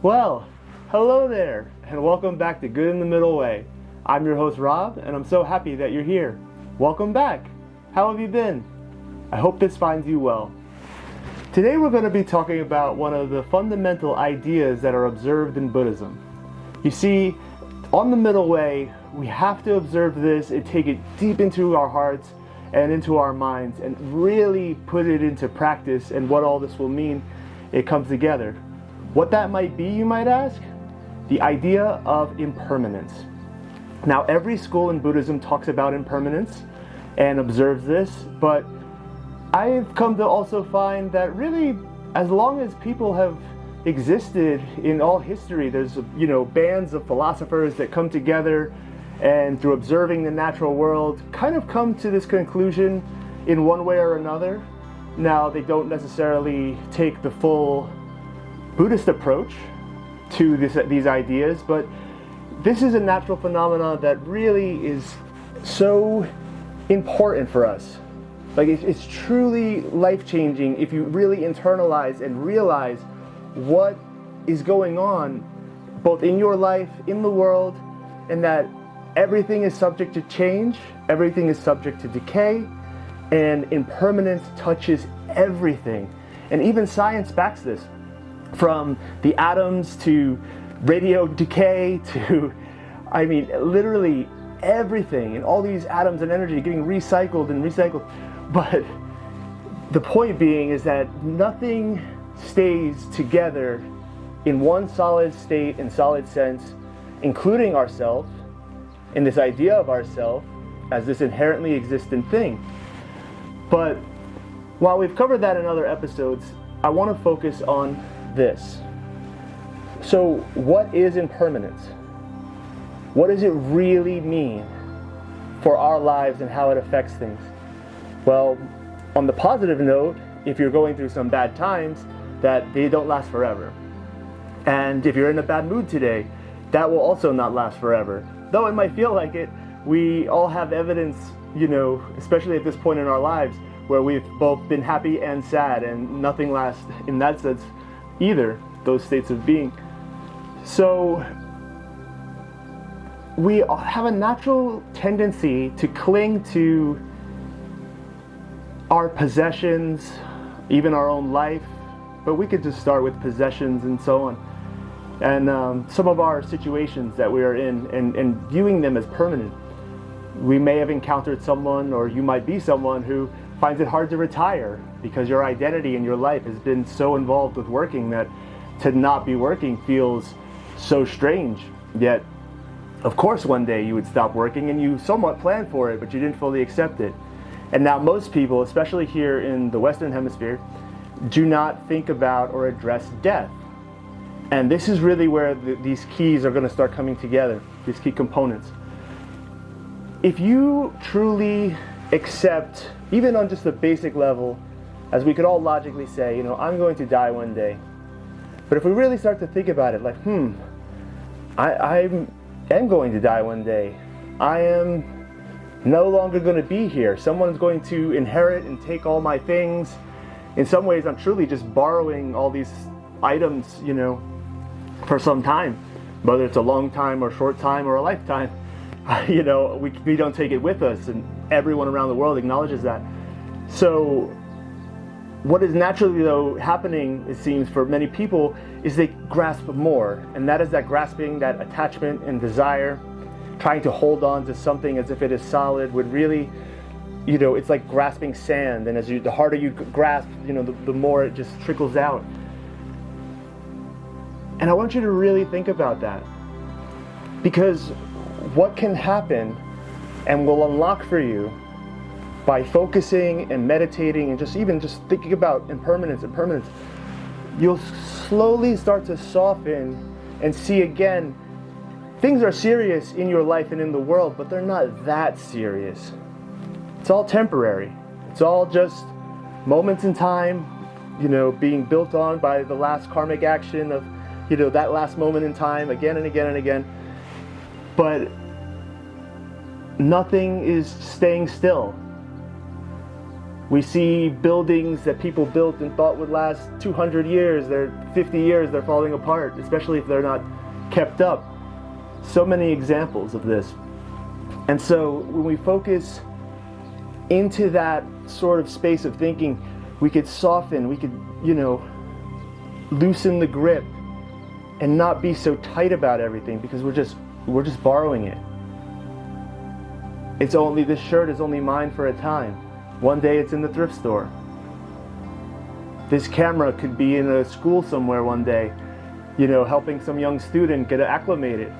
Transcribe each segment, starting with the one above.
Well, hello there, and welcome back to Good in the Middle Way. I'm your host Rob, and I'm so happy that you're here. Welcome back. How have you been? I hope this finds you well. Today we're going to be talking about one of the fundamental ideas that are observed in Buddhism. You see, on the middle way, we have to observe this and take it deep into our hearts and into our minds and really put it into practice and what all this will mean. It comes together. What that might be, you might ask? The idea of impermanence. Now, every school in Buddhism talks about impermanence and observes this, but I've come to also find that really, as long as people have existed in all history, there's, bands of philosophers that come together and through observing the natural world kind of come to this conclusion in one way or another. Now, they don't necessarily take the full Buddhist approach to these ideas, but this is a natural phenomenon that really is so important for us. Like it's truly life-changing if you really internalize and realize what is going on both in your life, in the world, and that everything is subject to change, everything is subject to decay, and impermanence touches everything. And even science backs this. From the atoms to radio decay to, literally everything, and all these atoms and energy getting recycled and recycled. But the point being is that nothing stays together in one solid state and solid sense, including ourself, and this idea of ourself as this inherently existent thing. But while we've covered that in other episodes, I want to focus on this. So, what is impermanence? What does it really mean for our lives and how it affects things? Well, on the positive note, if you're going through some bad times, that they don't last forever. And if you're in a bad mood today, that will also not last forever. Though it might feel like it, we all have evidence, especially at this point in our lives, where we've both been happy and sad, and nothing lasts in that sense either, those states of being. So we have a natural tendency to cling to our possessions, even our own life, but we could just start with possessions and so on, and some of our situations that we are in, and viewing them as permanent. We may have encountered someone, or you might be someone who finds it hard to retire because your identity in your life has been so involved with working that to not be working feels so strange. Yet, of course, one day you would stop working and you somewhat planned for it, but you didn't fully accept it. And now most people, especially here in the Western Hemisphere, do not think about or address death. And this is really where these keys are going to start coming together, these key components. If you truly accept, even on just a basic level, as we could all logically say, I'm going to die one day. But if we really start to think about it, like, I am going to die one day. I am no longer going to be here. Someone's going to inherit and take all my things. In some ways, I'm truly just borrowing all these items, for some time, whether it's a long time or short time or a lifetime. We don't take it with us, and everyone around the world acknowledges that. So what is naturally, though, happening, it seems, for many people, is they grasp more, and that is that grasping, that attachment and desire, trying to hold on to something as if it is solid would really, it's like grasping sand, and the harder you grasp, the more it just trickles out. And I want you to really think about that, because what can happen and will unlock for you by focusing and meditating and just thinking about impermanence, you'll slowly start to soften and see again, things are serious in your life and in the world, but they're not that serious. It's all temporary. It's all just moments in time, being built on by the last karmic action of, that last moment in time again and again and again. But nothing is staying still. We see buildings that people built and thought would last 200 years, they're 50 years, they're falling apart, especially if they're not kept up. So many examples of this. And so when we focus into that sort of space of thinking, we could soften, we could, loosen the grip and not be so tight about everything, because we're just borrowing it. This shirt is only mine for a time. One day it's in the thrift store. This camera could be in a school somewhere one day, helping some young student get acclimated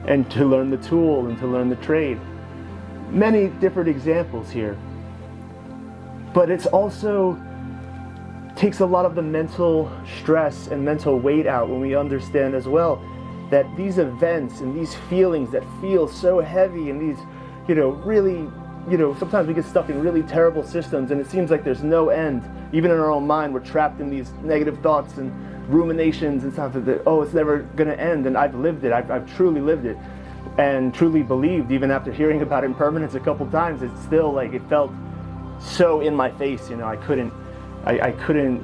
and to learn the tool and to learn the trade. Many different examples here. But it's also takes a lot of the mental stress and mental weight out when we understand as well that these events and these feelings that feel so heavy and these, really, sometimes we get stuck in really terrible systems and it seems like there's no end. Even in our own mind, we're trapped in these negative thoughts and ruminations and stuff that, it's never going to end. And I've lived it. I've truly lived it and truly believed, even after hearing about impermanence a couple times, it's still like it felt so in my face. I couldn't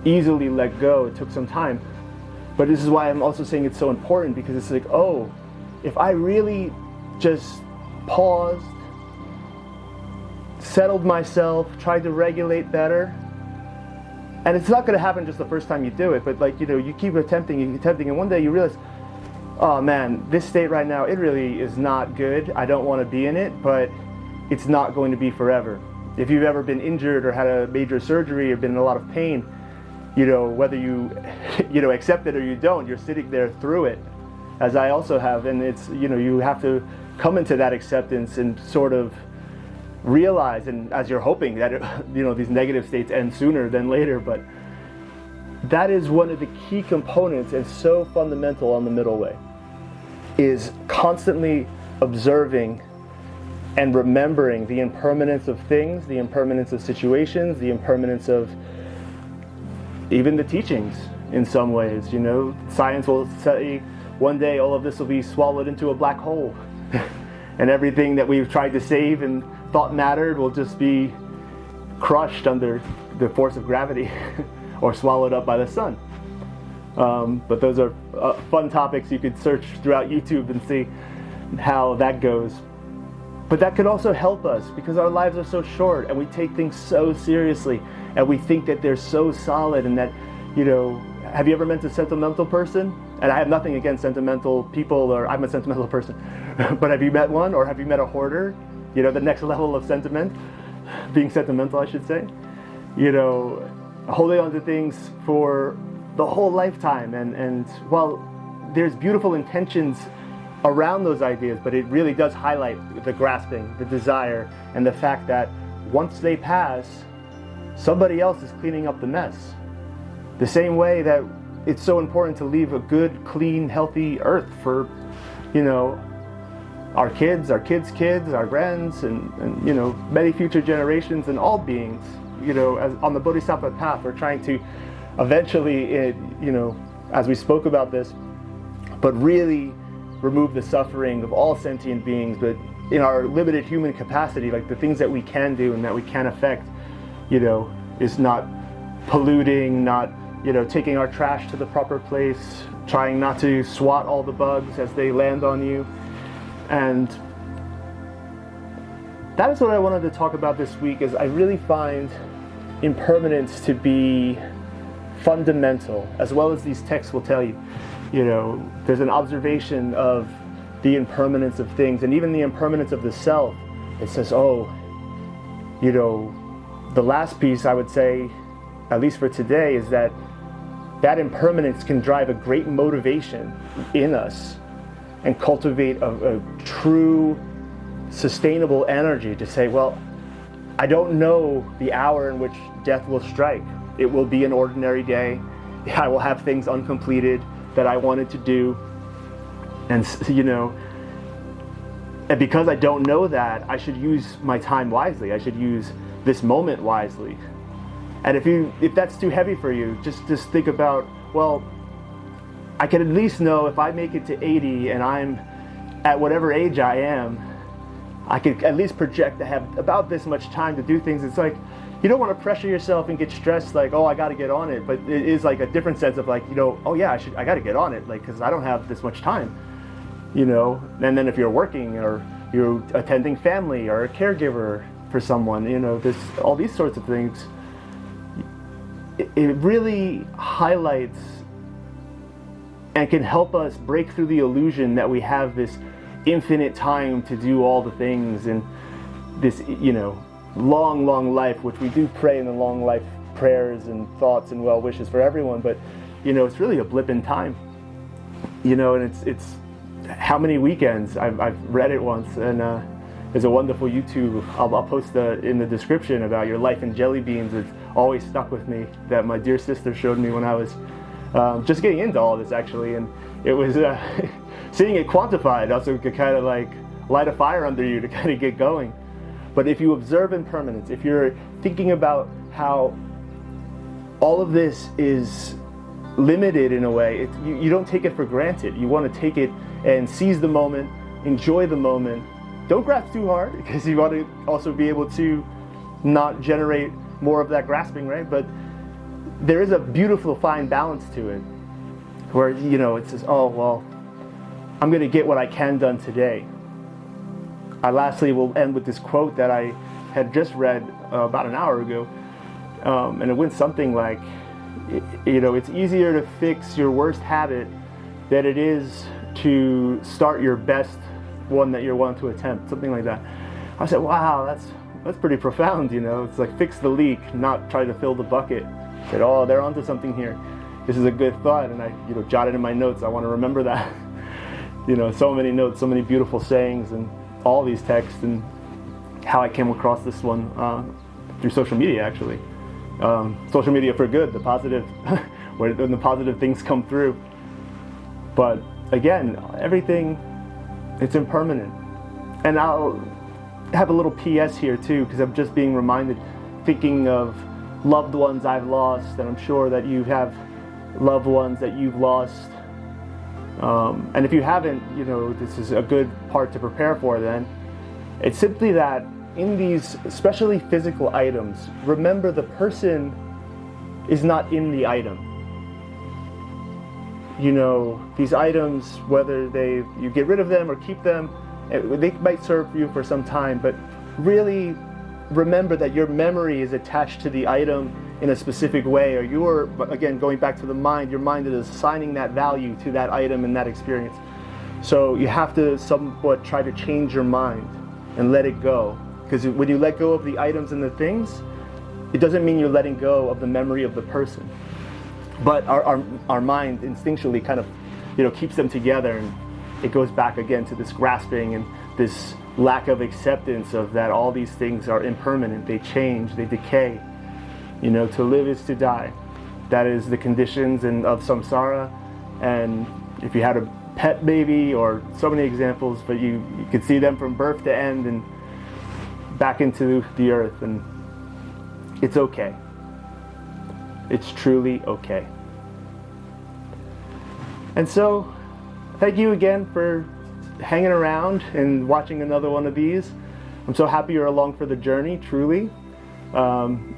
easily let go. It took some time. But this is why I'm also saying it's so important, because it's like, if I really just paused, settled myself, tried to regulate better, and it's not going to happen just the first time you do it, but you keep attempting, and one day you realize, oh man, this state right now, it really is not good. I don't want to be in it, but it's not going to be forever. If you've ever been injured or had a major surgery or been in a lot of pain, whether you, accept it or you don't, you're sitting there through it, as I also have, and it's, you have to come into that acceptance and sort of realize, and as you're hoping that, these negative states end sooner than later, but that is one of the key components and so fundamental on the middle way, is constantly observing and remembering the impermanence of things, the impermanence of situations, the impermanence of even the teachings in some ways. Science will say one day all of this will be swallowed into a black hole and everything that we've tried to save and thought mattered will just be crushed under the force of gravity or swallowed up by the sun. But those are fun topics. You could search throughout YouTube and see how that goes. But that could also help us, because our lives are so short and we take things so seriously and we think that they're so solid, and that, have you ever met a sentimental person? And I have nothing against sentimental people, or I'm a sentimental person, but have you met one, or have you met a hoarder? The next level of sentiment, being sentimental, I should say. Holding on to things for the whole lifetime. And while there's beautiful intentions around those ideas, but it really does highlight the grasping, the desire, and the fact that once they pass, somebody else is cleaning up the mess. The same way that it's so important to leave a good, clean, healthy earth for, our kids' kids, our grands, and many future generations and all beings, as on the Bodhisattva path, we're trying to eventually, as we spoke about this, but really remove the suffering of all sentient beings, but in our limited human capacity, like the things that we can do and that we can affect, is not polluting, not, taking our trash to the proper place, trying not to swat all the bugs as they land on you. And that is what I wanted to talk about this week, is I really find impermanence to be fundamental, as well as these texts will tell you. There's an observation of the impermanence of things, and even the impermanence of the self. It says, the last piece I would say, at least for today, is that impermanence can drive a great motivation in us and cultivate a true, sustainable energy to say, well, I don't know the hour in which death will strike. It will be an ordinary day. I will have things uncompleted that I wanted to do. And, and because I don't know that, I should use my time wisely. I should use this moment wisely. And if that's too heavy for you, just think about, well, I can at least know if I make it to 80 and I'm at whatever age I am, I could at least project to have about this much time to do things. It's like, you don't want to pressure yourself and get stressed like, oh, I got to get on it. But it is like a different sense of like, oh yeah, I got to get on it, like, because I don't have this much time, And then if you're working or you're attending family or a caregiver for someone, all these sorts of things, it really highlights and can help us break through the illusion that we have this infinite time to do all the things and this, long life, which we do pray in the long life prayers and thoughts and well wishes for everyone, but, it's really a blip in time, and it's how many weekends, I've read it once, and there's a wonderful YouTube, I'll post in the description about your life in Jellybeans. It's always stuck with me, that my dear sister showed me when I was just getting into all this, actually, and it was seeing it quantified also could kind of like light a fire under you to kind of get going. But if you observe impermanence, if you're thinking about how all of this is limited in a way, you don't take it for granted. You want to take it and seize the moment, enjoy the moment. Don't grasp too hard, because you want to also be able to not generate more of that grasping, right? But there is a beautiful fine balance to it, where it says, oh well, I'm going to get what I can done today. I lastly will end with this quote that I had just read about an hour ago, and it went something like, it's easier to fix your worst habit than it is to start your best one that you're wanting to attempt, something like that. I said, wow, that's pretty profound. It's like, fix the leak, not try to fill the bucket. I said, oh, they're onto something here. This is a good thought, and I jotted in my notes. I want to remember that. So many notes, so many beautiful sayings, and all these texts, and how I came across this one through social media, actually. Social media for good, the positive, when the positive things come through. But again, everything, it's impermanent. And I'll have a little PS here too, because I'm just being reminded, thinking of loved ones I've lost, and I'm sure that you have loved ones that you've lost. And if you haven't, this is a good part to prepare for then. It's simply that in these, especially physical items, remember the person is not in the item. These items, whether you get rid of them or keep them, they might serve you for some time, but really remember that your memory is attached to the item in a specific way, or you're, again, going back to the mind, your mind is assigning that value to that item and that experience. So you have to somewhat try to change your mind and let it go. Because when you let go of the items and the things, it doesn't mean you're letting go of the memory of the person. But our mind instinctually kind of, keeps them together, and it goes back again to this grasping and this lack of acceptance of that all these things are impermanent, they change, they decay. To live is to die. That is the conditions of samsara. And if you had a pet baby, or so many examples, but you could see them from birth to end and back into the earth, and it's okay. It's truly okay. And so, thank you again for hanging around and watching another one of these. I'm so happy you're along for the journey, truly.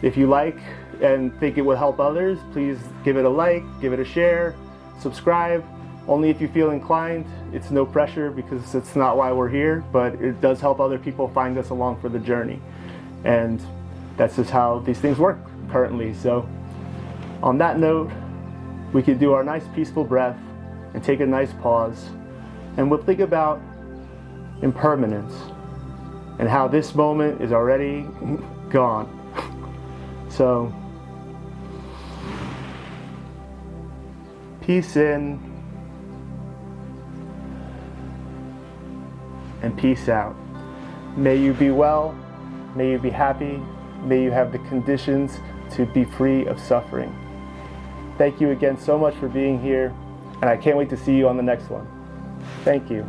If you like and think it will help others, please give it a like, give it a share, subscribe. Only if you feel inclined. It's no pressure, because it's not why we're here, but it does help other people find us along for the journey. And that's just how these things work currently. So on that note, we can do our nice peaceful breath and take a nice pause, and we'll think about impermanence and how this moment is already gone. So peace in and peace out. May you be well, may you be happy, may you have the conditions to be free of suffering. Thank you again so much for being here, and I can't wait to see you on the next one. Thank you.